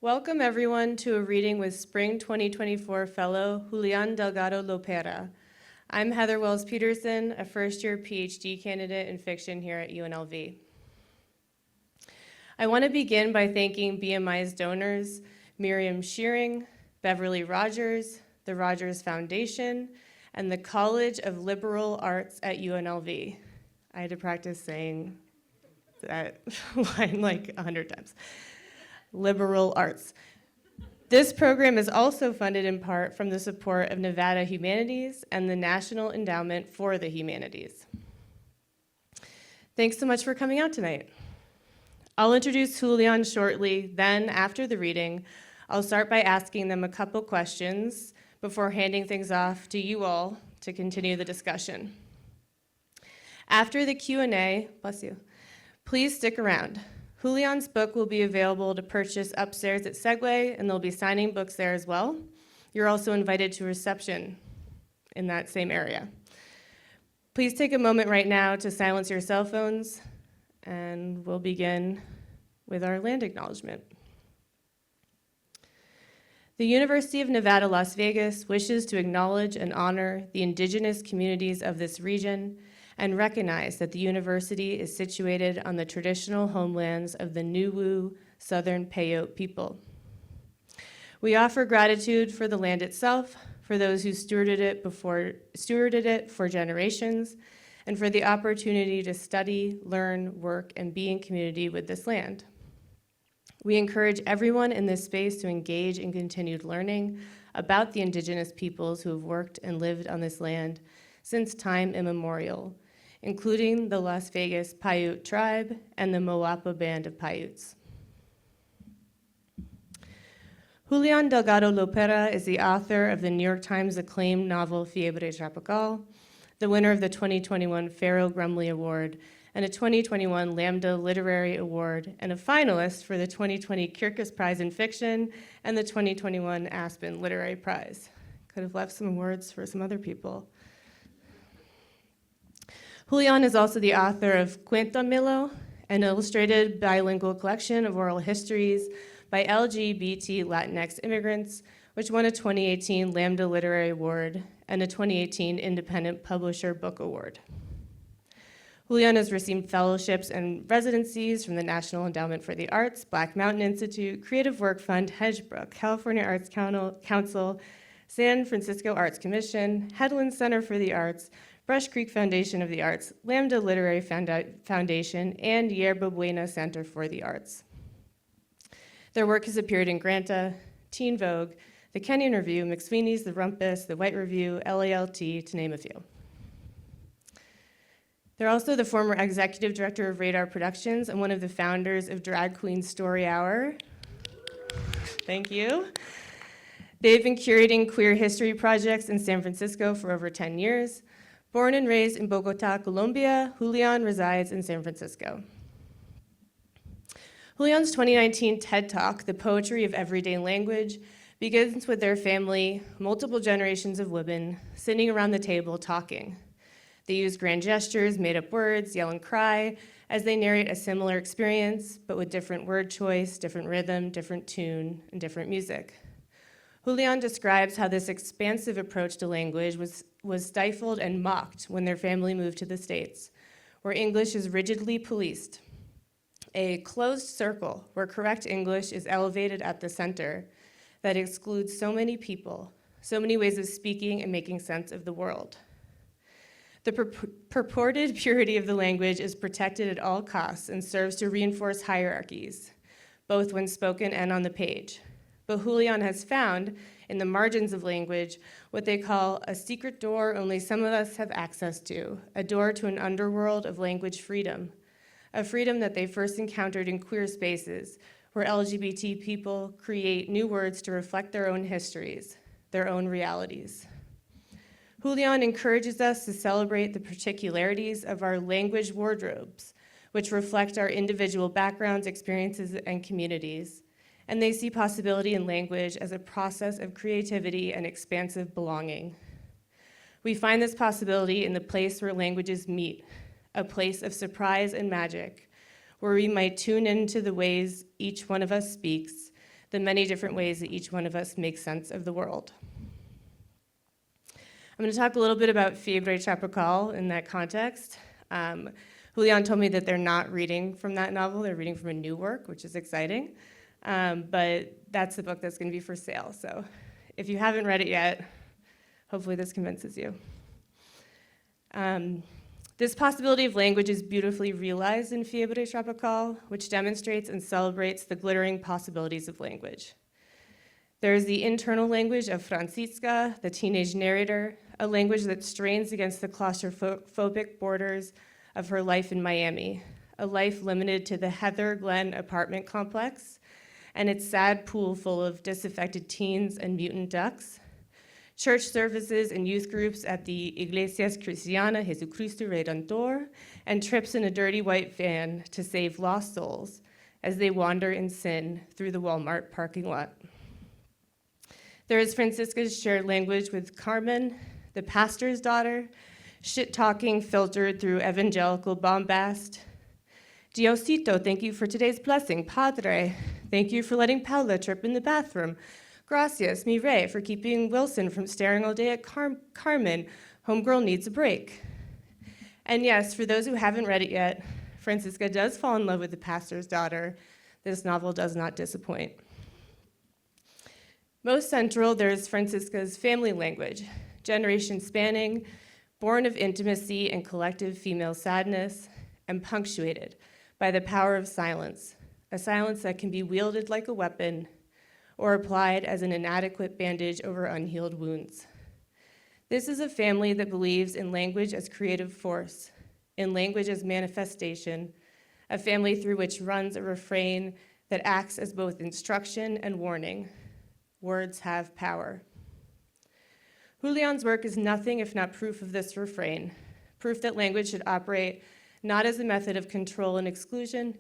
Welcome everyone to a reading with Spring 2024 fellow Julián Delgado Lopera. I'm Heather Wells Peterson, a first-year PhD candidate in fiction here at UNLV. I want to begin by thanking BMI's donors, Miriam Shearing, Beverly Rogers, the Rogers Foundation, and the College of Liberal Arts at UNLV. I had to practice saying that line like 100 times. Liberal arts. This program is also funded in part from the support of Nevada Humanities and the National Endowment for the Humanities. Thanks so much for coming out tonight. I'll introduce Julián shortly, then after the reading, I'll start by asking them a couple questions before handing things off to you all to continue the discussion. After the Q&A, bless you, please stick around. Julián's book will be available to purchase upstairs at Segway, and they'll be signing books there as well. You're also invited to reception in that same area. Please take a moment right now to silence your cell phones, and we'll begin with our land acknowledgement. The University of Nevada, Las Vegas wishes to acknowledge and honor the indigenous communities of this region and recognize that the university is situated on the traditional homelands of the Nuwu Southern Paiute people. We offer gratitude for the land itself, for those who stewarded it for generations, and for the opportunity to study, learn, work, and be in community with this land. We encourage everyone in this space to engage in continued learning about the indigenous peoples who have worked and lived on this land since time immemorial, including the Las Vegas Paiute tribe and the Moapa Band of Paiutes. Julián Delgado Lopera is the author of the New York Times acclaimed novel Fiebre Tropical, the winner of the 2021 Ferro Grumley Award, and a 2021 Lambda Literary Award, and a finalist for the 2020 Kirkus Prize in Fiction and the 2021 Aspen Literary Prize. Could have left some awards for some other people. Julián is also the author of Cuéntamelo, an illustrated bilingual collection of oral histories by LGBT Latinx immigrants, which won a 2018 Lambda Literary Award and a 2018 Independent Publisher Book Award. Julián has received fellowships and residencies from the National Endowment for the Arts, Black Mountain Institute, Creative Work Fund, Hedgebrook, California Arts Council, San Francisco Arts Commission, Headlands Center for the Arts, Brush Creek Foundation of the Arts, Lambda Literary Foundation, and Yerba Buena Center for the Arts. Their work has appeared in Granta, Teen Vogue, the Kenyon Review, McSweeney's, the Rumpus, the White Review, LALT, to name a few. They're also the former executive director of Radar Productions and one of the founders of Drag Queen Story Hour. Thank you. They've been curating queer history projects in San Francisco for over 10 years. Born and raised in Bogotá, Colombia, Julián resides in San Francisco. Julián's 2019 TED Talk, The Poetry of Everyday Language, begins with their family, multiple generations of women, sitting around the table talking. They use grand gestures, made-up words, yell and cry, as they narrate a similar experience, but with different word choice, different rhythm, different tune, and different music. Julián describes how this expansive approach to language was stifled and mocked when their family moved to the States, where English is rigidly policed. A closed circle where correct English is elevated at the center that excludes so many people, so many ways of speaking and making sense of the world. The purported purity of the language is protected at all costs and serves to reinforce hierarchies, both when spoken and on the page. But Julián has found, in the margins of language, what they call a secret door only some of us have access to, a door to an underworld of language freedom, a freedom that they first encountered in queer spaces, where LGBT people create new words to reflect their own histories, their own realities. Julián encourages us to celebrate the particularities of our language wardrobes, which reflect our individual backgrounds, experiences, and communities. And they see possibility in language as a process of creativity and expansive belonging. We find this possibility in the place where languages meet, a place of surprise and magic, where we might tune into the ways each one of us speaks, the many different ways that each one of us makes sense of the world. I'm going to talk a little bit about Fiebre Tropical in that context. Julián told me that they're not reading from that novel, they're reading from a new work, which is exciting. But that's the book that's going to be for sale. So if you haven't read it yet, hopefully this convinces you. This possibility of language is beautifully realized in Fiebre Tropical, which demonstrates and celebrates the glittering possibilities of language. There is the internal language of Francisca, the teenage narrator, a language that strains against the claustrophobic borders of her life in Miami, a life limited to the Heather Glen apartment complex and its sad pool full of disaffected teens and mutant ducks, church services and youth groups at the Iglesias Cristiana Jesucristo Redentor, and trips in a dirty white van to save lost souls as they wander in sin through the Walmart parking lot. There is Francisca's shared language with Carmen, the pastor's daughter, shit-talking filtered through evangelical bombast. Diosito, thank you for today's blessing. Padre, thank you for letting Paula trip in the bathroom. Gracias, mi rey, for keeping Wilson from staring all day at Carmen. Homegirl needs a break. And yes, for those who haven't read it yet, Francisca does fall in love with the pastor's daughter. This novel does not disappoint. Most central, there's Francisca's family language, generation spanning, born of intimacy and collective female sadness, and punctuated by the power of silence, a silence that can be wielded like a weapon or applied as an inadequate bandage over unhealed wounds. This is a family that believes in language as creative force, in language as manifestation, a family through which runs a refrain that acts as both instruction and warning. Words have power. Julián's work is nothing if not proof of this refrain, proof that language should operate not as a method of control and exclusion,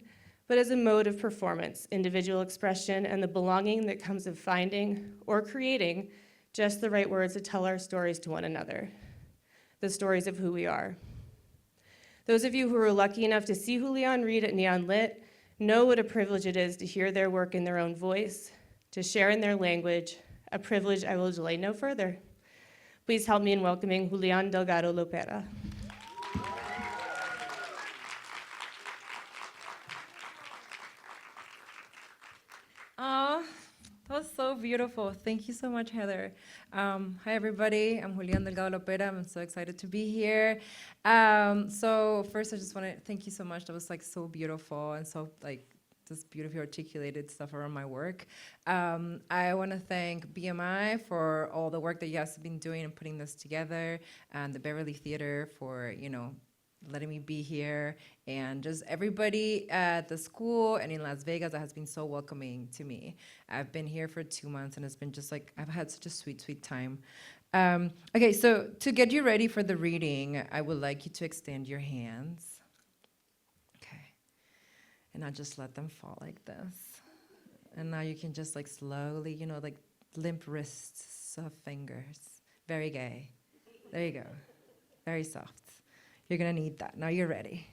but as a mode of performance, individual expression, and the belonging that comes of finding or creating just the right words to tell our stories to one another, the stories of who we are. Those of you who were lucky enough to see Julián read at Neon Lit know what a privilege it is to hear their work in their own voice, to share in their language, a privilege I will delay no further. Please help me in welcoming Julián Delgado Lopera. Oh, that was so beautiful. Thank you so much, Heather. Hi, everybody. I'm Julián Delgado Lopera. I'm so excited to be here. So first, I just want to thank you so much. That was so beautiful and so just beautifully articulated stuff around my work. I want to thank BMI for all the work that you guys have been doing and putting this together, and the Beverly Theater for, letting me be here, and just everybody at the school and in Las Vegas that has been so welcoming to me. I've been here for 2 months, and it's been just I've had such a sweet, sweet time. Okay, so to get you ready for the reading, I would like you to extend your hands. And I just let them fall like this. And now you can just slowly, limp wrists, soft fingers. Very gay. There you go. Very soft. You're gonna need that. Now you're ready.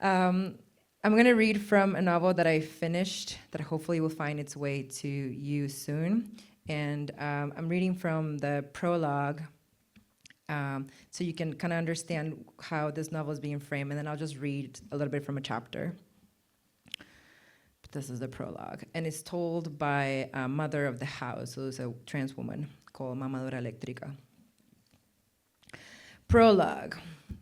I'm gonna read from a novel that I finished that hopefully will find its way to you soon. And I'm reading from the prologue so you can kind of understand how this novel is being framed. And then I'll just read a little bit from a chapter. This is the prologue, and it's told by a mother of the house, who is a trans woman called Mamadora Eléctrica. Prologue,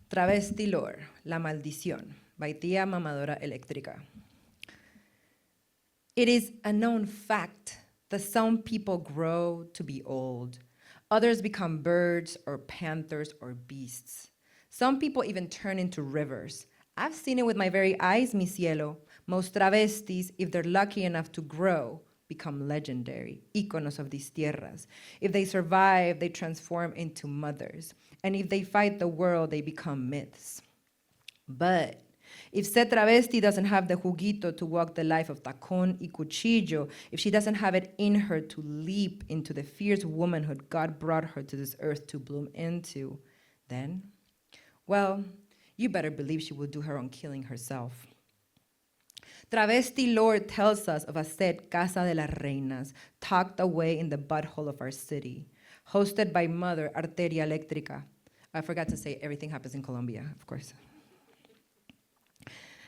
Travesti Lore, La Maldición, by Tía Mamadora Eléctrica. It is a known fact that some people grow to be old. Others become birds or panthers or beasts. Some people even turn into rivers. I've seen it with my very eyes, mi cielo. Most travestis, if they're lucky enough to grow, become legendary, iconos of these tierras. If they survive, they transform into mothers. And if they fight the world, they become myths. But if said travesti doesn't have the juguito to walk the life of tacón y cuchillo, if she doesn't have it in her to leap into the fierce womanhood God brought her to this earth to bloom into, then, well, you better believe she will do her own killing herself. Travesti lore tells us of a said Casa de las Reinas, tucked away in the butthole of our city, hosted by Mother Arteria Electrica. I forgot to say everything happens in Colombia, of course.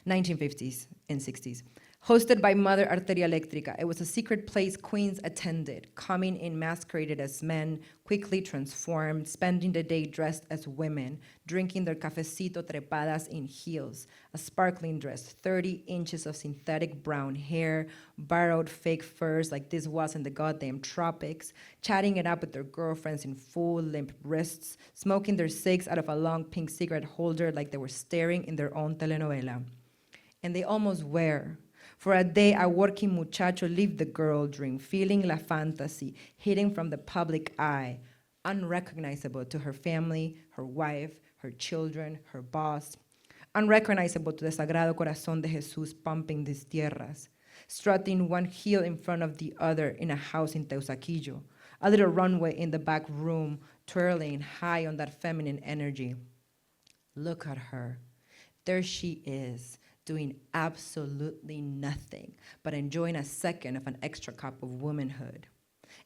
1950s and 60s. Hosted by Mother Arteria Electrica, it was a secret place queens attended, coming in masqueraded as men, quickly transformed, spending the day dressed as women, drinking their cafecito trepadas in heels, a sparkling dress, 30 inches of synthetic brown hair, borrowed fake furs like this was in the goddamn tropics, chatting it up with their girlfriends in full limp wrists, smoking their cigs out of a long pink cigarette holder like they were staring in their own telenovela. And they almost were. For a day, a working muchacho lived the girl dream, feeling la fantasy, hidden from the public eye, unrecognizable to her family, her wife, her children, her boss, unrecognizable to the Sagrado Corazón de Jesús pumping these tierras, strutting one heel in front of the other in a house in Teusaquillo, a little runway in the back room, twirling high on that feminine energy. Look at her. There she is, doing absolutely nothing but enjoying a second of an extra cup of womanhood.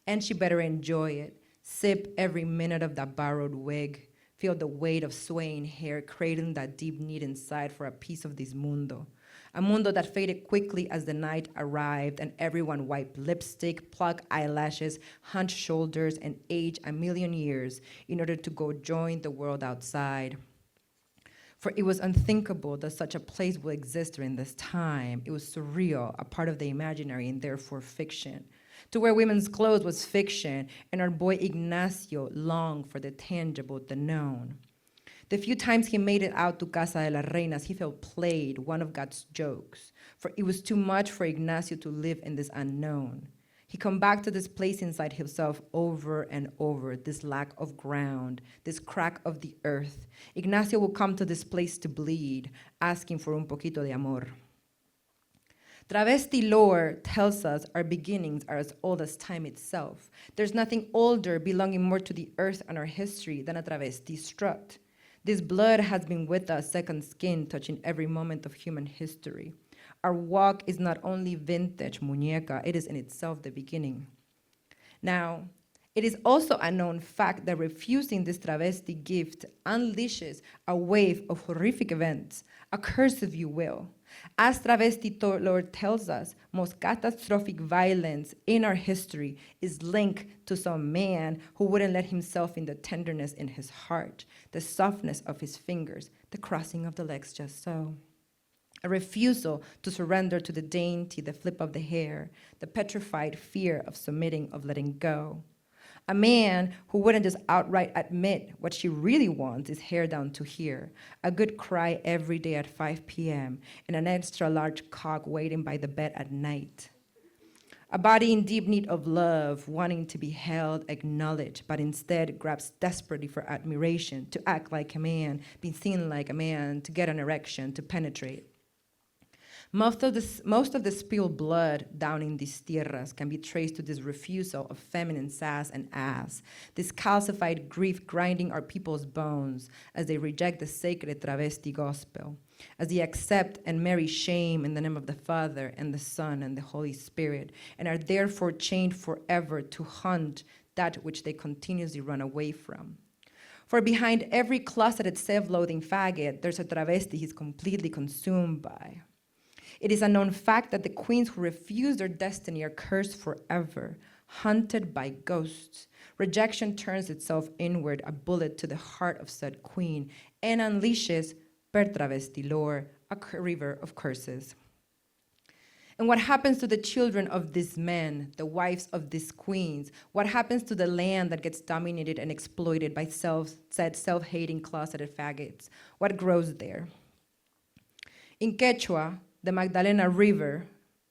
And she better enjoy it, sip every minute of that borrowed wig, feel the weight of swaying hair cradling that deep need inside for a piece of this mundo. A mundo that faded quickly as the night arrived and everyone wiped lipstick, plucked eyelashes, hunched shoulders, and aged a million years in order to go join the world outside. For it was unthinkable that such a place would exist during this time. It was surreal, a part of the imaginary and therefore fiction. To wear women's clothes was fiction, and our boy Ignacio longed for the tangible, the known. The few times he made it out to Casa de las Reinas, he felt played, one of God's jokes, for it was too much for Ignacio to live in this unknown. He come back to this place inside himself over and over, this lack of ground, this crack of the earth. Ignacio will come to this place to bleed, asking for un poquito de amor. Travesti lore tells us our beginnings are as old as time itself. There's nothing older, belonging more to the earth and our history than a travesti strut. This blood has been with us, second skin, touching every moment of human history. Our walk is not only vintage, muñeca, it is in itself the beginning. Now, it is also a known fact that refusing this travesti gift unleashes a wave of horrific events, a curse if you will. As travesti lore tells us, most catastrophic violence in our history is linked to some man who wouldn't let himself in the tenderness in his heart, the softness of his fingers, the crossing of the legs just so. A refusal to surrender to the dainty, the flip of the hair, the petrified fear of submitting, of letting go. A man who wouldn't just outright admit what she really wants is hair down to here, a good cry every day at 5 p.m., and an extra large cock waiting by the bed at night. A body in deep need of love, wanting to be held, acknowledged, but instead grabs desperately for admiration, to act like a man, be seen like a man, to get an erection, to penetrate. Most of the spilled blood down in these tierras can be traced to this refusal of feminine sass and ass, this calcified grief grinding our people's bones as they reject the sacred travesti gospel, as they accept and marry shame in the name of the Father and the Son and the Holy Spirit, and are therefore chained forever to hunt that which they continuously run away from. For behind every closeted self-loathing faggot, there's a travesti he's completely consumed by. It is a known fact that the queens who refuse their destiny are cursed forever, hunted by ghosts. Rejection turns itself inward, a bullet to the heart of said queen, and unleashes, per travesti lore, a river of curses. And what happens to the children of these men, the wives of these queens? What happens to the land that gets dominated and exploited by said self-hating closeted faggots? What grows there? In Quechua, the Magdalena River,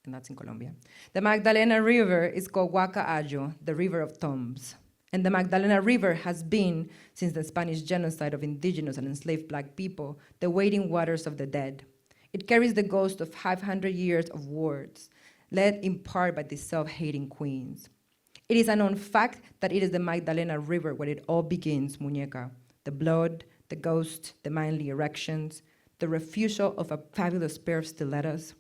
and that's in Colombia, the Magdalena River is called Huaca Ayo, the river of tombs. And the Magdalena River has been, since the Spanish genocide of indigenous and enslaved Black people, the waiting waters of the dead. It carries the ghost of 500 years of wars, led in part by these self-hating queens. It is a known fact that it is the Magdalena River where it all begins, muñeca. The blood, the ghost, the manly erections, the refusal of a fabulous pair of stilettos.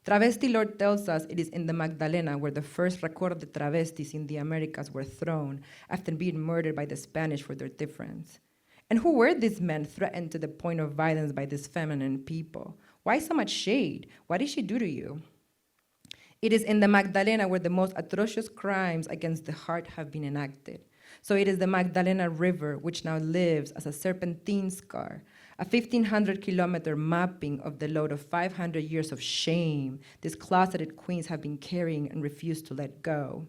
Travesti lore tells us it is in the Magdalena where the first record de travestis in the Americas were thrown after being murdered by the Spanish for their difference. And who were these men threatened to the point of violence by these feminine people? Why so much shade? What did she do to you? It is in the Magdalena where the most atrocious crimes against the heart have been enacted. So it is the Magdalena River which now lives as a serpentine scar, a 1,500-kilometer mapping of the load of 500 years of shame these closeted queens have been carrying and refuse to let go.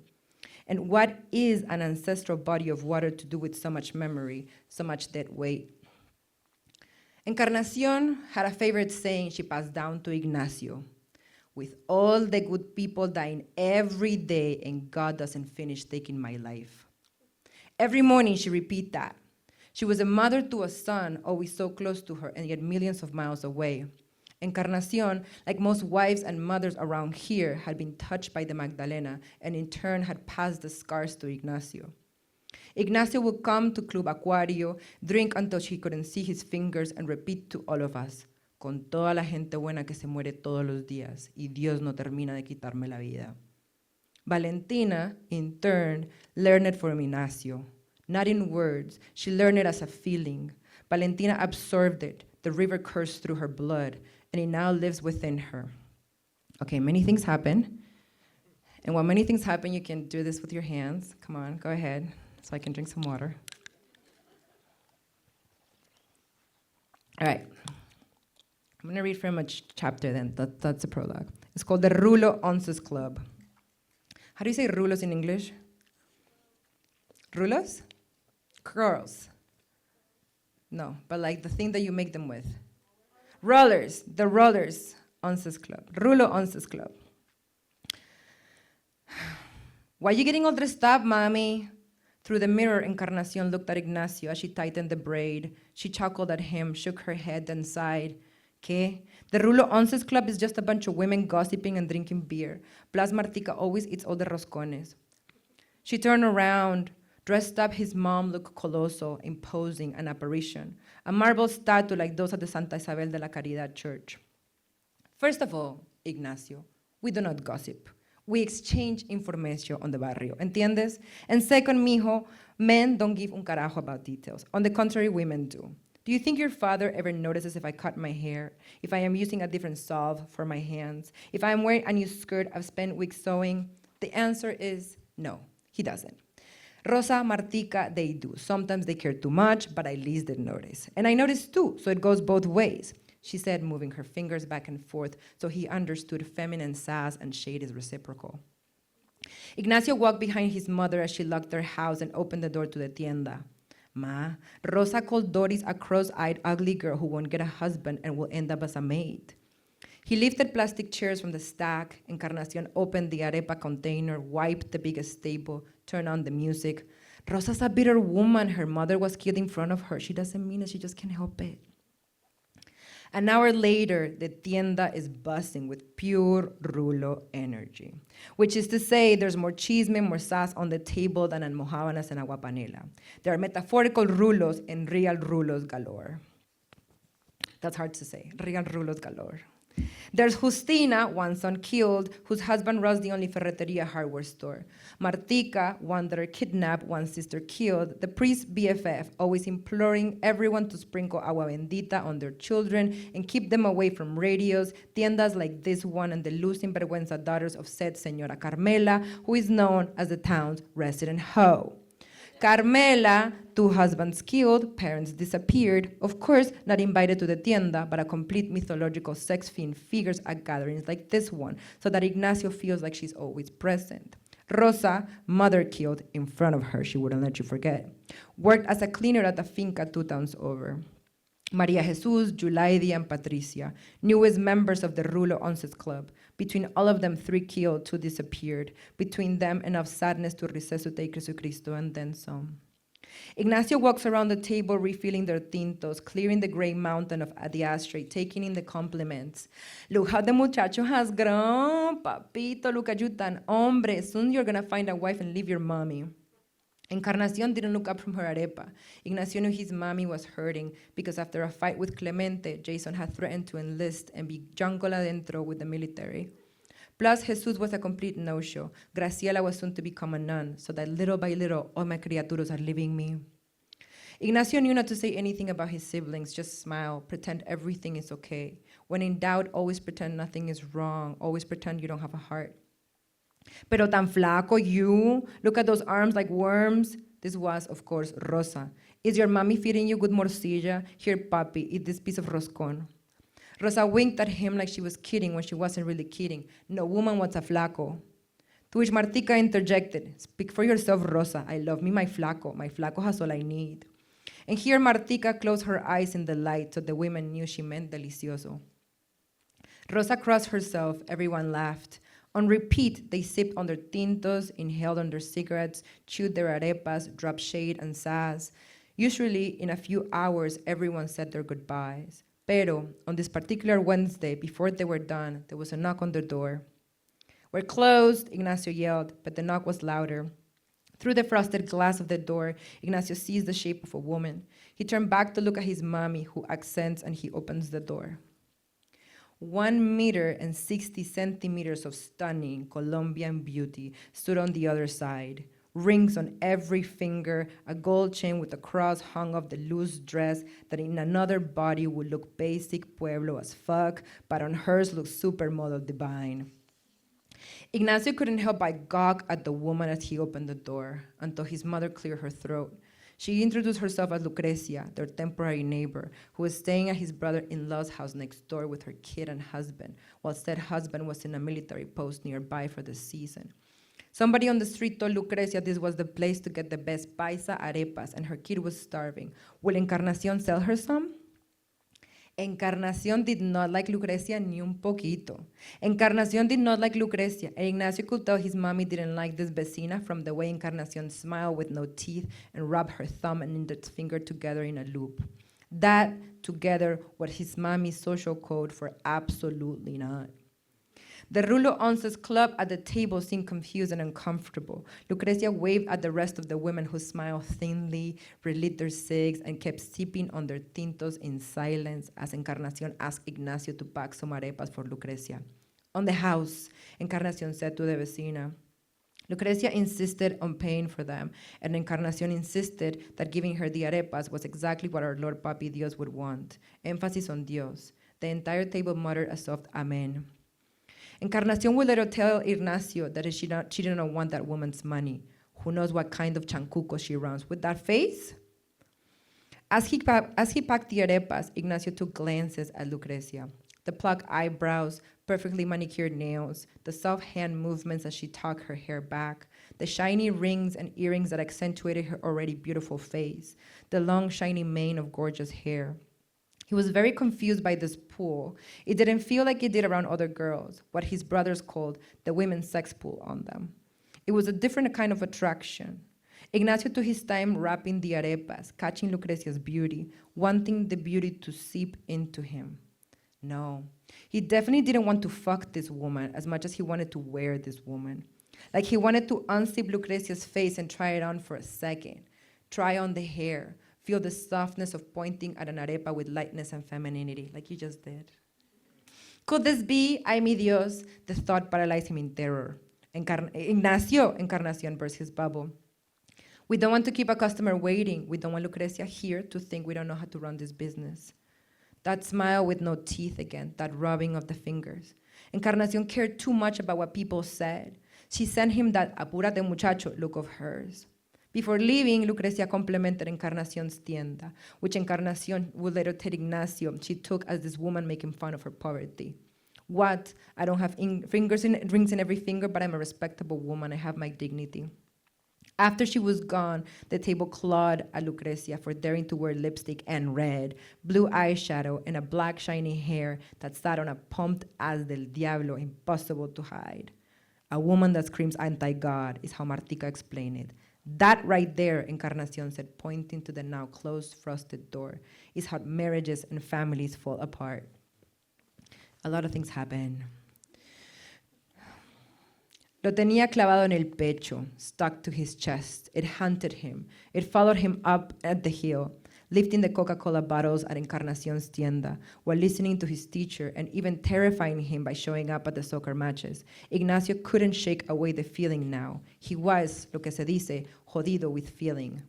And what is an ancestral body of water to do with so much memory, so much dead weight? Encarnacion had a favorite saying she passed down to Ignacio. With all the good people dying every day and God doesn't finish taking my life. Every morning she repeat that. She was a mother to a son, always so close to her and yet millions of miles away. Encarnacion, like most wives and mothers around here, had been touched by the Magdalena and in turn had passed the scars to Ignacio. Ignacio would come to Club Acuario, drink until she couldn't see his fingers and repeat to all of us, con toda la gente buena que se muere todos los días y Dios no termina de quitarme la vida. Valentina, in turn, learned it from Ignacio. Not in words, she learned it as a feeling. Valentina absorbed it. The river coursed through her blood, and it now lives within her. Okay, many things happen. And when many things happen, you can do this with your hands. Come on, go ahead, so I can drink some water. All right. I'm going to read from a chapter then. That's a prologue. It's called the Rulo Onces Club. How do you say rulos in English? Rulos? Curls. No, but like the thing that you make them with. Rollers. The Rollers Onces Club. Rulo Onces Club. Why are you getting all dressed up, mommy? Through the mirror, Encarnacion looked at Ignacio as she tightened the braid. She chuckled at him, shook her head, then sighed. ¿Qué? The Rulo Onces Club is just a bunch of women gossiping and drinking beer. Plus Martica always eats all the roscones. She turned around. Dressed up, his mom looked colossal, imposing, an apparition. A marble statue like those at the Santa Isabel de la Caridad church. First of all, Ignacio, we do not gossip. We exchange information on the barrio, ¿entiendes? And second, mijo, men don't give un carajo about details. On the contrary, women do. Do you think your father ever notices if I cut my hair, if I am using a different salve for my hands, if I am wearing a new skirt I've spent weeks sewing? The answer is no, he doesn't. Rosa, Martica, they do. Sometimes they care too much, but at least they notice. And I notice too, so it goes both ways, she said, moving her fingers back and forth so he understood feminine sass and shade is reciprocal. Ignacio walked behind his mother as she locked their house and opened the door to the tienda. Ma, Rosa called Doris a cross-eyed, ugly girl who won't get a husband and will end up as a maid. He lifted plastic chairs from the stack. Encarnacion opened the arepa container, wiped the biggest table, turned on the music. Rosa's a bitter woman. Her mother was killed in front of her. She doesn't mean it. She just can't help it. An hour later, the tienda is buzzing with pure rulo energy, which is to say there's more chisme, more sass on the table than almojábanas and agua panela. There are metaphorical rulos and real rulos galore. That's hard to say, real rulos galore. There's Justina, one son killed, whose husband runs the only ferreteria hardware store. Martica, one daughter kidnapped, one sister killed. The priest BFF, always imploring everyone to sprinkle agua bendita on their children and keep them away from radios, tiendas like this one, and the luz sinvergüenza daughters of said Señora Carmela, who is known as the town's resident hoe. Carmela, 2 husbands killed, parents disappeared, of course not invited to the tienda, but a complete mythological sex fiend figures at gatherings like this one, so that Ignacio feels like she's always present. Rosa, mother killed in front of her, she wouldn't let you forget. Worked as a cleaner at the finca 2 towns over. Maria Jesus, Julaidi, and Patricia, newest members of the Rulo Onces Club. Between all of them, 3 killed, 2 disappeared. Between them, enough sadness to resuscitate Jesucristo and then some. Ignacio walks around the table, refilling their tintos, clearing the gray mountain of the ashtray, taking in the compliments. Look how the muchacho has grown, papito, look at you tan hombre. Soon you're gonna find a wife and leave your mommy. Encarnacion didn't look up from her arepa. Ignacio knew his mommy was hurting because after a fight with Clemente, Jason had threatened to enlist and be jungle adentro with the military. Plus, Jesus was a complete no-show. Graciela was soon to become a nun, so that little by little, all my criaturas are leaving me. Ignacio knew not to say anything about his siblings, just smile, pretend everything is okay. When in doubt, always pretend nothing is wrong, always pretend you don't have a heart. Pero tan flaco, you, look at those arms like worms. This was, of course, Rosa. Is your mommy feeding you good morcilla? Here, papi, eat this piece of roscón. Rosa winked at him like she was kidding when she wasn't really kidding. No woman wants a flaco. To which Martica interjected, speak for yourself, Rosa. I love me my flaco. My flaco has all I need. And here Martica closed her eyes in the light so the women knew she meant delicioso. Rosa crossed herself, everyone laughed. On repeat, they sipped on their tintos, inhaled on their cigarettes, chewed their arepas, dropped shade and sass. Usually, in a few hours, everyone said their goodbyes. Pero, on this particular Wednesday, before they were done, there was a knock on the door. We're closed, Ignacio yelled, but the knock was louder. Through the frosted glass of the door, Ignacio sees the shape of a woman. He turned back to look at his mommy, who accents, and he opens the door. 1 meter and 60 centimeters of stunning Colombian beauty stood on the other side. Rings on every finger, a gold chain with a cross hung off the loose dress that in another body would look basic Pueblo as fuck, but on hers looked supermodel divine. Ignacio couldn't help but gawk at the woman as he opened the door, until his mother cleared her throat. She introduced herself as Lucrecia, their temporary neighbor, who was staying at his brother-in-law's house next door with her kid and husband, while said husband was in a military post nearby for the season. Somebody on the street told Lucrecia this was the place to get the best paisa arepas, and her kid was starving. Will Encarnacion sell her some? Encarnacion did not like Lucrecia ni un poquito. Encarnacion did not like Lucrecia, and Ignacio could tell his mommy didn't like this vecina from the way Encarnacion smiled with no teeth and rubbed her thumb and index finger together in a loop. That, together, was his mommy's social code for absolutely not. The Rulo Once's club at the table seemed confused and uncomfortable. Lucrecia waved at the rest of the women who smiled thinly, relit their cigs, and kept sipping on their tintos in silence as Encarnacion asked Ignacio to pack some arepas for Lucrecia. On the house, Encarnacion said to the vecina. Lucrecia insisted on paying for them, and Encarnacion insisted that giving her the arepas was exactly what our Lord Papi Dios would want. Emphasis on Dios. The entire table muttered a soft amen. Encarnacion would later tell Ignacio that she didn't want that woman's money. Who knows what kind of chancuco she runs with that face? As he packed the arepas, Ignacio took glances at Lucrecia. The plucked eyebrows, perfectly manicured nails, the soft hand movements as she tucked her hair back, the shiny rings and earrings that accentuated her already beautiful face, the long shiny mane of gorgeous hair. He was very confused by this pool. It didn't feel like it did around other girls, what his brothers called the women's sex pool on them. It was a different kind of attraction. Ignacio took his time wrapping the arepas, catching Lucrecia's beauty, wanting the beauty to seep into him. No, he definitely didn't want to fuck this woman as much as he wanted to wear this woman. Like he wanted to unzip Lucrecia's face and try it on for a second. Try on the hair. Feel the softness of pointing at an arepa with lightness and femininity, like you just did. Could this be, ay mi Dios? The thought paralyzed him in terror. Ignacio, Encarnacion burst his bubble. We don't want to keep a customer waiting. We don't want Lucrecia here to think we don't know how to run this business. That smile with no teeth again, that rubbing of the fingers. Encarnacion cared too much about what people said. She sent him that apúrate muchacho look of hers. Before leaving, Lucrecia complimented Encarnacion's tienda, which Encarnacion would later tell Ignacio she took as this woman making fun of her poverty. What? I don't have rings in every finger, but I'm a respectable woman. I have my dignity. After she was gone, the table clawed at Lucrecia for daring to wear lipstick and red, blue eyeshadow, and a black shiny hair that sat on a pumped ass del diablo, impossible to hide. A woman that screams anti-God is how Martica explained it. That right there, Encarnacion said, pointing to the now closed frosted door, is how marriages and families fall apart. A lot of things happen. Lo tenía clavado en el pecho, stuck to his chest. It hunted him. It followed him up at the heel. lifting the Coca-Cola bottles at Encarnacion's tienda, while listening to his teacher and even terrifying him by showing up at the soccer matches. Ignacio couldn't shake away the feeling now. He was, lo que se dice, jodido with feeling.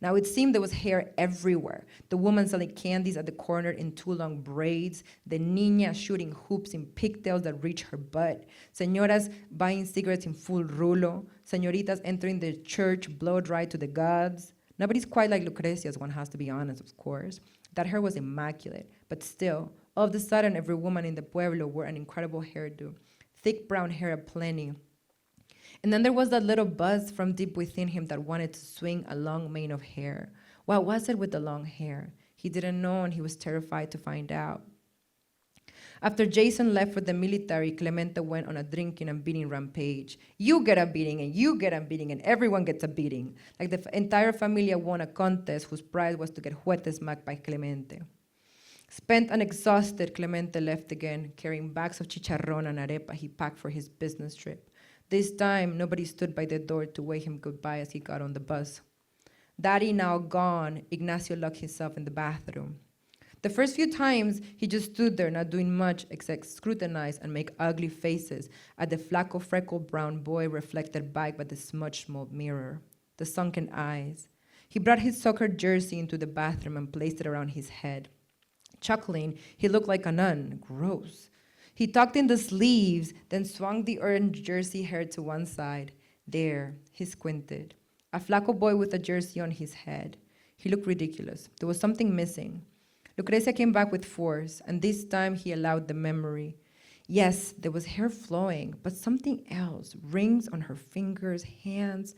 Now it seemed there was hair everywhere. The woman selling candies at the corner in too long braids, the niña shooting hoops in pigtails that reached her butt, señoras buying cigarettes in full rulo, señoritas entering the church blow dry to the gods. Nobody's quite like Lucrecia's, one has to be honest, of course. That hair was immaculate, but still, all of a sudden every woman in the pueblo wore an incredible hairdo, thick brown hair aplenty. And then there was that little buzz from deep within him that wanted to swing a long mane of hair. What was it with the long hair? He didn't know, and he was terrified to find out. After Jason left for the military, Clemente went on a drinking and beating rampage. You get a beating, and you get a beating, and everyone gets a beating. Like the entire familia won a contest whose prize was to get juguetes smacked by Clemente. Spent and exhausted, Clemente left again, carrying bags of chicharrón and arepa he packed for his business trip. This time, nobody stood by the door to wave him goodbye as he got on the bus. Daddy now gone, Ignacio locked himself in the bathroom. The first few times, he just stood there, not doing much except scrutinize and make ugly faces at the flaco freckled brown boy reflected back by the smudged small mirror, the sunken eyes. He brought his soccer jersey into the bathroom and placed it around his head. Chuckling, he looked like a nun. Gross. He tucked in the sleeves, then swung the orange jersey hair to one side. There, he squinted. A flaco boy with a jersey on his head. He looked ridiculous. There was something missing. Lucrecia came back with force, and this time he allowed the memory. Yes, there was hair flowing, but something else. Rings on her fingers, hands,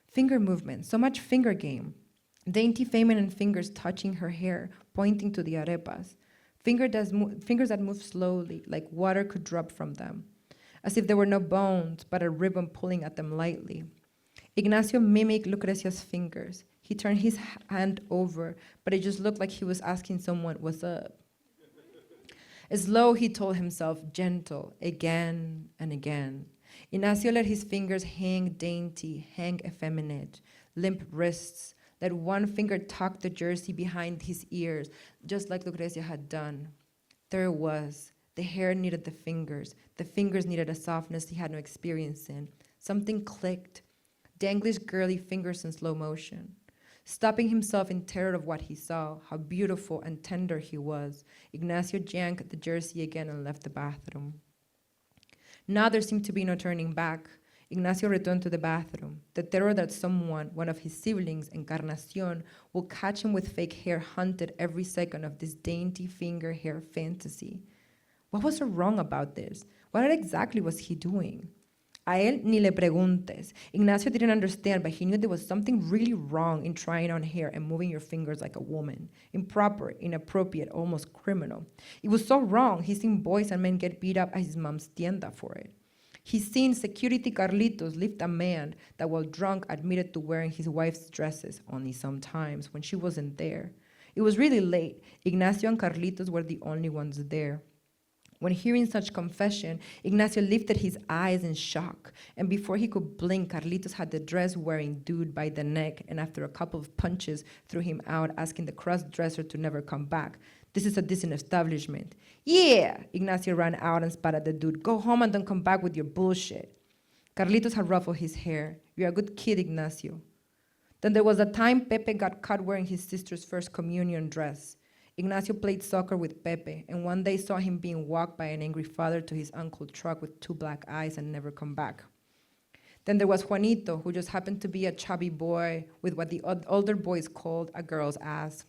finger movement, so much finger game. Dainty feminine fingers touching her hair, pointing to the arepas. Fingers that moved slowly, like water could drop from them, as if there were no bones, but a ribbon pulling at them lightly. Ignacio mimicked Lucrecia's fingers. He turned his hand over, but it just looked like he was asking someone, "What's up?" Slow, he told himself, gentle, again and again. Ignacio let his fingers hang dainty, hang effeminate, limp wrists, let one finger tuck the jersey behind his ears, just like Lucrecia had done. There it was. The hair needed the fingers needed a softness he had no experience in. Something clicked. Danglish girly fingers in slow motion. Stopping himself in terror of what he saw, how beautiful and tender he was, Ignacio yanked the jersey again and left the bathroom. Now there seemed to be no turning back. Ignacio returned to the bathroom, the terror that someone, one of his siblings, Encarnacion, will catch him with fake hair haunted every second of this dainty finger hair fantasy. What was so wrong about this? What exactly was he doing? A él ni le preguntes. Ignacio didn't understand, but he knew there was something really wrong in trying on hair and moving your fingers like a woman. Improper, inappropriate, almost criminal. It was so wrong, he's seen boys and men get beat up at his mom's tienda for it. He's seen security Carlitos lift a man that while drunk admitted to wearing his wife's dresses, only sometimes, when she wasn't there. It was really late. Ignacio and Carlitos were the only ones there. When hearing such confession, Ignacio lifted his eyes in shock, and before he could blink, Carlitos had the dress-wearing dude by the neck, and after a couple of punches, threw him out, asking the cross-dresser to never come back. This is a decent establishment. Yeah, Ignacio ran out and spat at the dude. Go home and don't come back with your bullshit. Carlitos had ruffled his hair. You're a good kid, Ignacio. Then there was a time Pepe got caught wearing his sister's first communion dress. Ignacio played soccer with Pepe, and one day saw him being walked by an angry father to his uncle's truck with 2 black eyes and never come back. Then there was Juanito, who just happened to be a chubby boy with what the older boys called a girl's ass.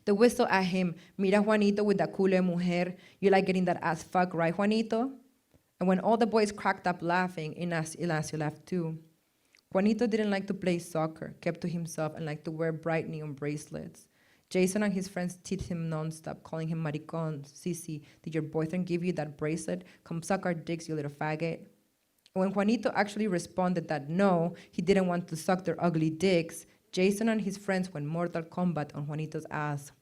The whistle at him, mira Juanito with that culo de mujer, you like getting that ass fuck, right, Juanito? And when all the boys cracked up laughing, Ignacio laughed too. Juanito didn't like to play soccer, kept to himself, and liked to wear bright neon bracelets. Jason and his friends teased him nonstop, calling him maricón. Sisi, did your boyfriend give you that bracelet? Come suck our dicks, you little faggot. And when Juanito actually responded that no, he didn't want to suck their ugly dicks, Jason and his friends went Mortal Kombat on Juanito's ass.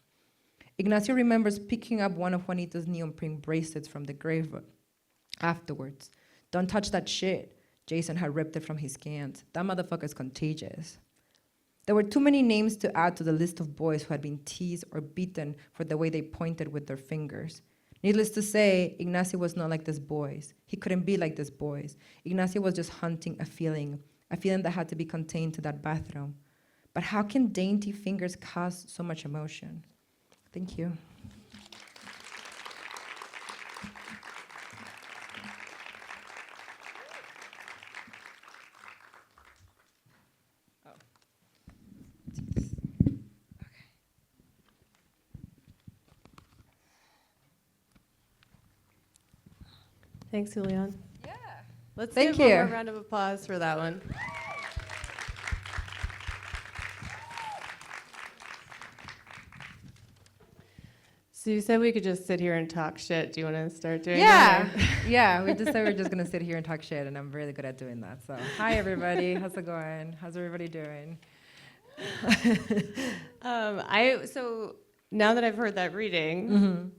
Ignacio remembers picking up one of Juanito's neon print bracelets from the grave afterwards. Don't touch that shit. Jason had ripped it from his hands. That motherfucker's contagious. There were too many names to add to the list of boys who had been teased or beaten for the way they pointed with their fingers. Needless to say, Ignacio was not like these boys. He couldn't be like these boys. Ignacio was just hunting a feeling that had to be contained to that bathroom. But how can dainty fingers cause so much emotion? Thank you. Thanks, Julián. Yeah. Let's Thank give one you. more round of applause for that one. So you said we could just sit here and talk shit. Do you want to start doing that? Yeah, we just said we're just gonna sit here and talk shit, and I'm really good at doing that. So, hi everybody, how's it going? How's everybody doing? So now that I've heard that reading,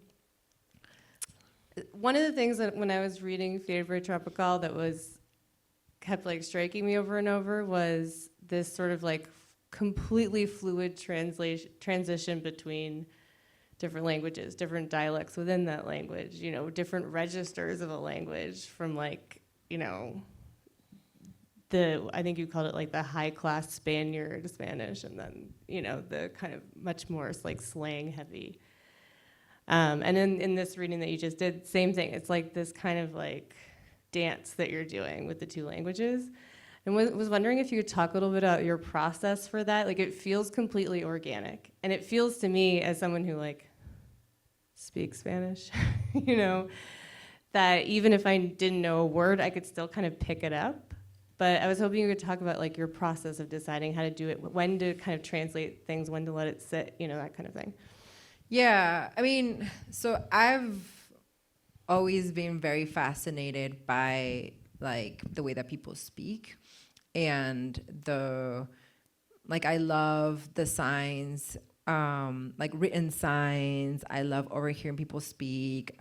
one of the things that when I was reading Fiebre Tropical that kept like striking me over and over was this sort of like completely fluid transition between different languages, different dialects within that language, you know, different registers of a language from like, you know, I think you called it like the high class Spaniard Spanish, and then, you know, the kind of much more like slang heavy. And in this reading that you just did, same thing. It's like this kind of like dance that you're doing with the two languages. And was wondering if you could talk a little bit about your process for that. Like, it feels completely organic. And it feels to me, as someone who like speaks Spanish, you know, that even if I didn't know a word, I could still kind of pick it up. But I was hoping you could talk about like your process of deciding how to do it, when to kind of translate things, when to let it sit, you know, that kind of thing. Yeah, I mean, so I've always been very fascinated by like the way that people speak, and I love the signs, like written signs. I love overhearing people speak.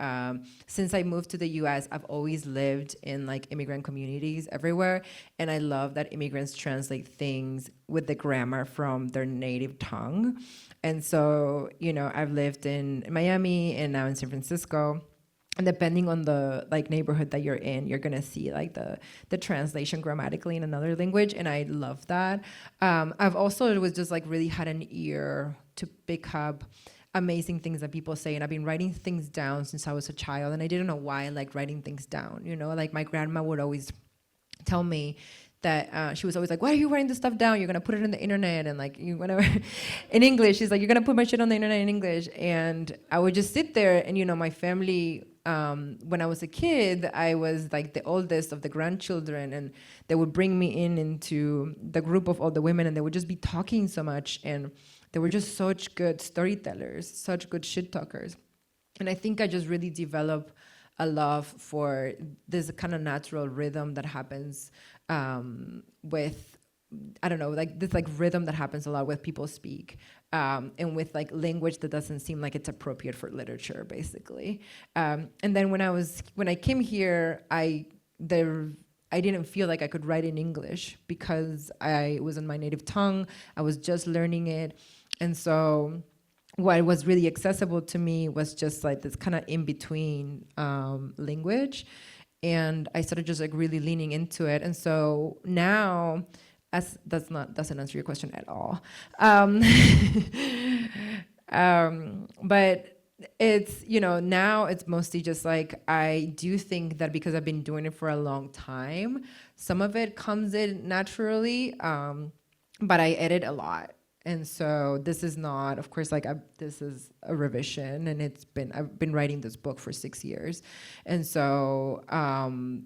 Since I moved to the US, I've always lived in like immigrant communities everywhere, and I love that immigrants translate things with the grammar from their native tongue. And so, you know, I've lived in Miami and now in San Francisco. And depending on the like neighborhood that you're in, you're gonna see like the translation grammatically in another language, and I love that. I've also was just like really had an ear to pick up amazing things that people say, and I've been writing things down since I was a child, and I didn't know why I liked writing things down. You know, like my grandma would always tell me that she was always like, why are you writing this stuff down? You're gonna put it on the internet, and like you whenever in English, she's like, you're gonna put my shit on the internet in English. And I would just sit there, and you know, my family, when I was a kid, I was like the oldest of the grandchildren, and they would bring me into the group of all the women, and they would just be talking so much, and they were just such good storytellers, such good shit talkers. And I think I just really developed a love for this kind of natural rhythm that happens with, I don't know, like this like rhythm that happens a lot with people speak, and with like language that doesn't seem like it's appropriate for literature, basically. And then when I came here, I didn't feel like I could write in English because I was in my native tongue. I was just learning it, and so what was really accessible to me was just like this kind of in-between language, and I started just like really leaning into it. And so now, doesn't answer your question at all, but it's, you know, now it's mostly just like, I do think that because I've been doing it for a long time, some of it comes in naturally, but I edit a lot. And so this is not, of course, like this is a revision, and I've been writing this book for 6 years, and so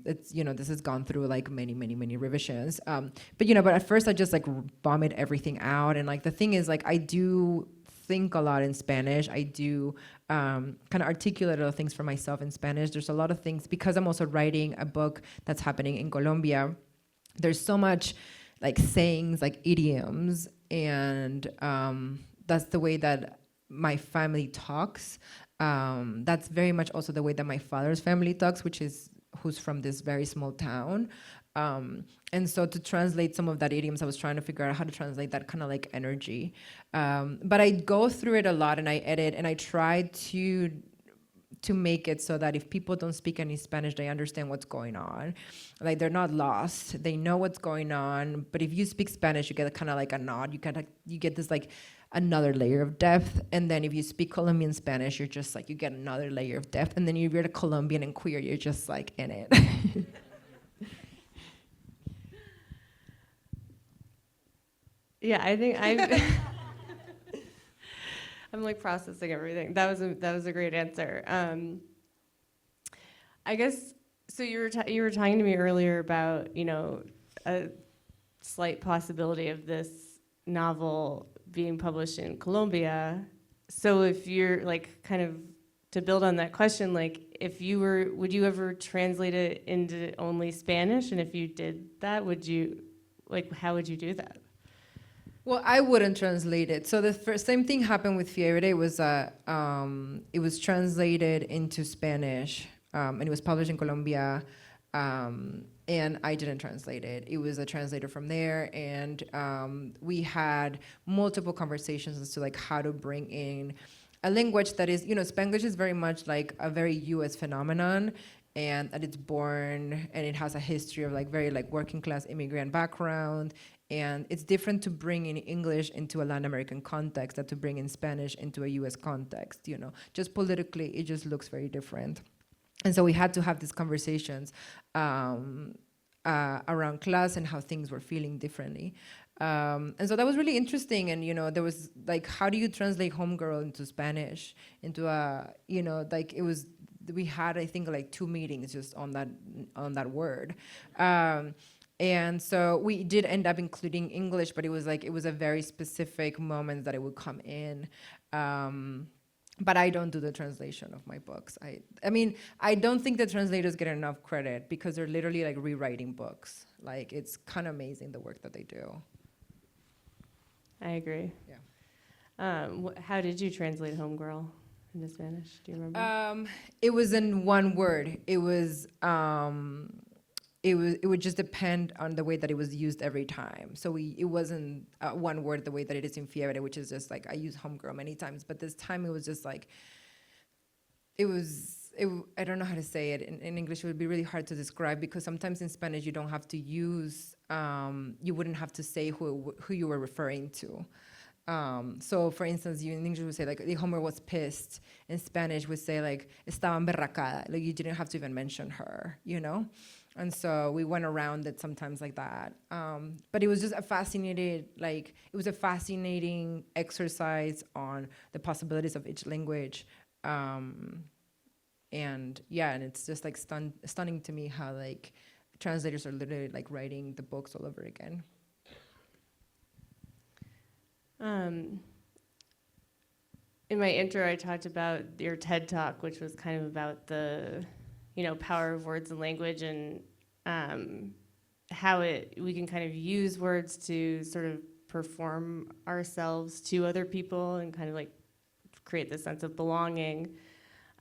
it's, you know, this has gone through like many revisions. But you know, but at first I just like vomit everything out, and like the thing is, like I do think a lot in Spanish. I do kind of articulate a lot of things for myself in Spanish. There's a lot of things because I'm also writing a book that's happening in Colombia. There's so much like sayings, like idioms. And that's the way that my family talks. That's very much also the way that my father's family talks, who's from this very small town. And so to translate some of that idioms, I was trying to figure out how to translate that kind of like energy. But I go through it a lot and I edit and I try to make it so that if people don't speak any Spanish, they understand what's going on. Like they're not lost, they know what's going on. But if you speak Spanish, you get kind of like a nod. You get this like another layer of depth. And then if you speak Colombian Spanish, you're just like, you get another layer of depth. And then if you're a Colombian and queer, you're just like in it. Yeah, I think I'm like processing everything. That was a great answer. I guess so. You were talking to me earlier about a slight possibility of this novel being published in Colombia. So if you're like kind of to build on that question, like if you were, would you ever translate it into only Spanish? And if you did that, how would you do that? Well, I wouldn't translate it. So the same thing happened with Fiebre. It was translated into Spanish, and it was published in Colombia, and I didn't translate it. It was a translator from there, and we had multiple conversations as to like how to bring in a language that is, Spanglish is very much like a very U.S. phenomenon, and that it's born and it has a history of like very like working class immigrant background. And it's different to bring in English into a Latin American context than to bring in Spanish into a US context, Just politically, it just looks very different. And so we had to have these conversations around class and how things were feeling differently. And so that was really interesting. And, there was like, how do you translate homegirl into Spanish? Into we had, I think, like 2 meetings just on that word. And so we did end up including English, but it was a very specific moment that it would come in. But I don't do the translation of my books. I mean, I don't think the translators get enough credit because they're literally like rewriting books. Like it's kind of amazing the work that they do. I agree. Yeah. How did you translate Homegirl into Spanish? Do you remember? It was in one word. It would just depend on the way that it was used every time. So it wasn't one word the way that it is in Fiebre, which is just like, I use homegirl many times, but this time it was just like, I don't know how to say it. In English, it would be really hard to describe because sometimes in Spanish, you don't have to use, you wouldn't have to say who you were referring to. So for instance, you in English would say like, the homegirl was pissed. In Spanish, would say like, estaba emberracada. Like you didn't have to even mention her, And so we went around it sometimes like that. But it was just a fascinating exercise on the possibilities of each language. And it's just like stunning to me how like translators are literally like writing the books all over again. In my intro, I talked about your TED Talk, which was kind of about the power of words and language and how we can kind of use words to sort of perform ourselves to other people and kind of like create this sense of belonging.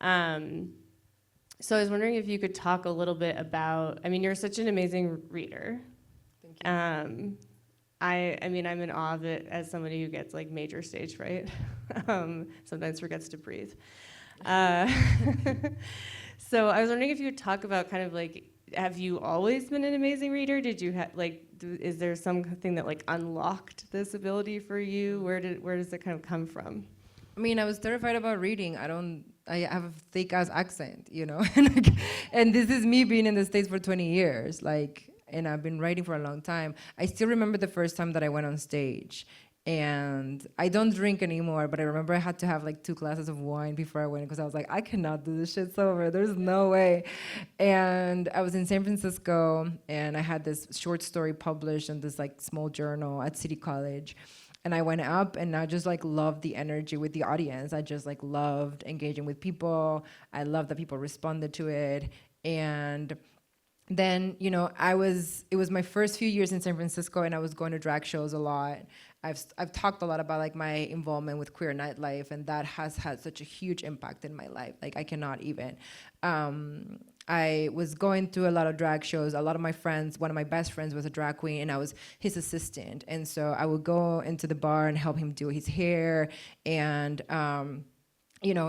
So I was wondering if you could talk a little bit about, you're such an amazing reader. Thank you. I'm in awe of it as somebody who gets like major stage fright, sometimes forgets to breathe. So I was wondering if you could talk about kind of like, have you always been an amazing reader? Did you is there something that like unlocked this ability for you? Where does it kind of come from? I was terrified about reading. I have a thick ass accent, and this is me being in the States for 20 years, and I've been writing for a long time. I still remember the first time that I went on stage. And I don't drink anymore, but I remember I had to have like 2 glasses of wine before I went because I was like, I cannot do this shit sober. There's no way. And I was in San Francisco, and I had this short story published in this like small journal at City College. And I went up, and I just like loved the energy with the audience. I just like loved engaging with people. I loved that people responded to it. And then, it was my first few years in San Francisco, and I was going to drag shows a lot. I've talked a lot about like my involvement with queer nightlife, and that has had such a huge impact in my life. Like I cannot even. I was going through a lot of drag shows. A lot of my friends, one of my best friends was a drag queen, and I was his assistant. And so I would go into the bar and help him do his hair and,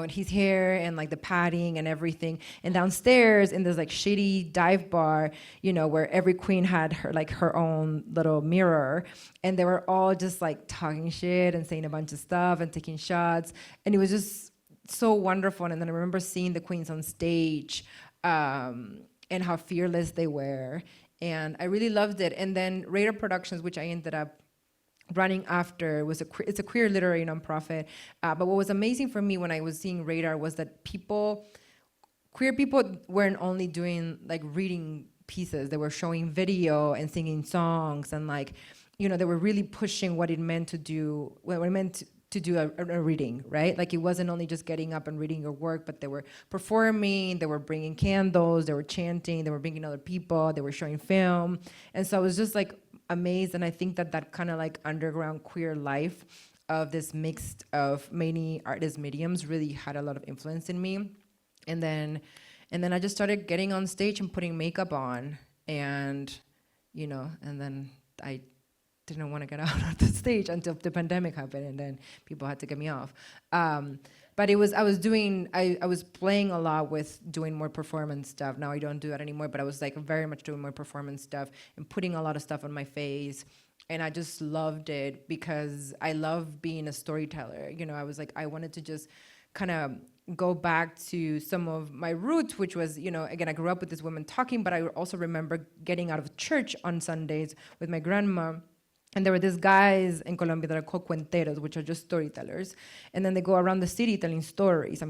his hair and like the padding and everything. And downstairs in this like shitty dive bar, where every queen had her own little mirror, and they were all just like talking shit and saying a bunch of stuff and taking shots. And it was just so wonderful. And then I remember seeing the queens on stage, and how fearless they were, and I really loved it. And then Radar Productions, which I ended up running after, it's a queer literary nonprofit. But what was amazing for me when I was seeing Radar was that queer people weren't only doing like reading pieces; they were showing video and singing songs, and they were really pushing what it meant to do. What it meant to do a reading, right? Like it wasn't only just getting up and reading your work, but they were performing, they were bringing candles, they were chanting, they were bringing other people, they were showing film. And so I was just like amazed. And I think that kind of like underground queer life of this mix of many artist mediums really had a lot of influence in me. And then I just started getting on stage and putting makeup on, and then I didn't want to get out of the stage until the pandemic happened, and then people had to get me off. But I was playing a lot with doing more performance stuff. Now I don't do that anymore, but I was like very much doing more performance stuff and putting a lot of stuff on my face. And I just loved it because I love being a storyteller. I was like, I wanted to just kind of go back to some of my roots, which was, again, I grew up with this woman talking, but I also remember getting out of church on Sundays with my grandma. And there were these guys in Colombia that are called cuenteros, which are just storytellers. And then they go around the city telling stories.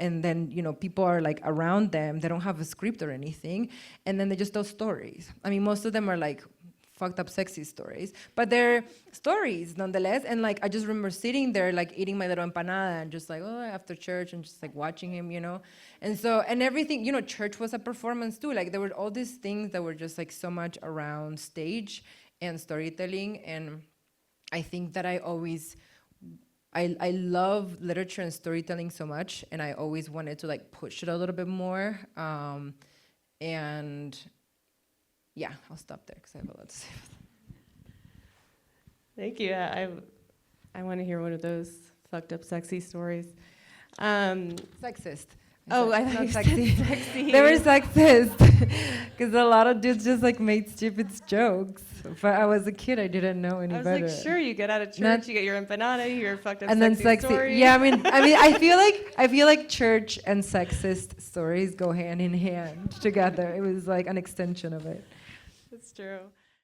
And then, people are like around them. They don't have a script or anything. And then they just tell stories. Most of them are like fucked up sexy stories, but they're stories nonetheless. And like, I just remember sitting there, like eating my little empanada and just like, after church and just like watching him, And so, and everything, church was a performance too. Like there were all these things that were just like so much around stage and storytelling. And I think that I love literature and storytelling so much, and I always wanted to like push it a little bit more. And yeah, I'll stop there because I have a lot to say. Thank you. I want to hear one of those fucked up sexy stories. Sexist. I thought you said sexy. They were sexist because a lot of dudes just like made stupid jokes. But I was a kid, I didn't know any better. I was like, sure, you get out of church, you get your empanada, you hear fucked up and sexy then sexy stories. Yeah, I feel like church and sexist stories go hand in hand together. It was like an extension of it. That's true.